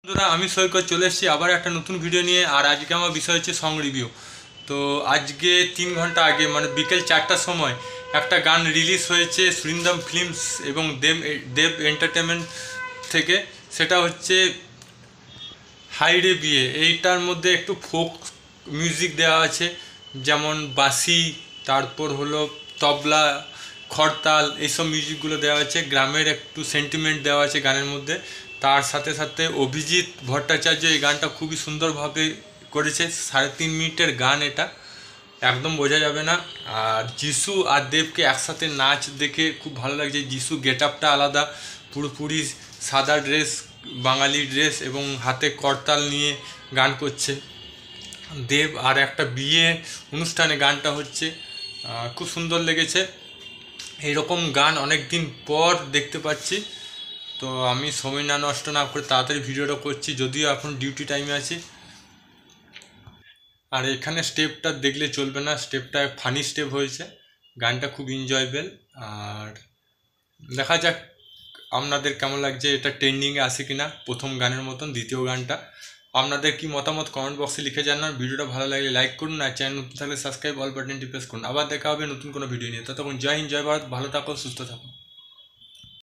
বন্ধুরা, আমি সৈকত চলে এসেছি আবার একটা নতুন ভিডিও নিয়ে। আর আজকে আমার বিষয় হচ্ছে সং রিভিউ। তো আজকে 3 ঘন্টা আগে মানে বিকেল 4টার সময় একটা গান রিলিজ হয়েছে সুরিন্দম ফিল্মস এবং দেব দেব এন্টারটেনমেন্ট থেকে। সেটা হচ্ছে হাইরে বিয়ে। এইটার মধ্যে একটু ফোক মিউজিক দেওয়া আছে, যেমন বাঁশি, তারপর হলো তবলা, খড়তাল, এইসব মিউজিকগুলো দেওয়া আছে। গ্রামের একটু সেন্টিমেন্ট দেওয়া আছে গানের মধ্যে। তার সাথে সাথে অভিজিৎ ভট্টাচার্য এই গানটা খুবই সুন্দরভাবে করেছে। 3.5 মিনিটের গান এটা, একদম বোঝা যাবে না। আর যিশু আর দেবকে একসাথে নাচ দেখে খুব ভালো লাগছে। যিশু গেট আপটা আলাদা, পুরোপুরি সাদা ড্রেস, বাঙালি ড্রেস, এবং হাতে করতাল নিয়ে গান করছে। দেব আর একটা বিয়ে অনুষ্ঠানে গানটা হচ্ছে, খুব সুন্দর লেগেছে। এইরকম গান অনেক দিন পর দেখতে পাচ্ছি। তো আমি সময় না নষ্ট না করে তাড়াতাড়ি ভিডিওটা করছি, যদিও এখন ডিউটি টাইমে আছি। আর এখানে স্টেপটা দেখলে চলবে না, স্টেপটা ফানি স্টেপ হয়েছে। গানটা খুব এনজয়েবল। আর দেখা যাক আপনাদের কেমন লাগছে, এটা ট্রেন্ডিংয়ে আসে কিনা প্রথম গানের মতন দ্বিতীয় গানটা। আপনাদের কি মতামত কমেন্ট বক্সে লিখে জানান। ভিডিওটা ভালো লাগলে লাইক করুন, আর চ্যানেল নতুন থাকলে সাবস্ক্রাইব অল বাটনটি প্রেস করুন। আবার দেখা হবে নতুন কোনো ভিডিও নিয়ে। ততক্ষণ জয় হিন্দ, জয় ভারত, ভালো থাকুন, সুস্থ থাকুন।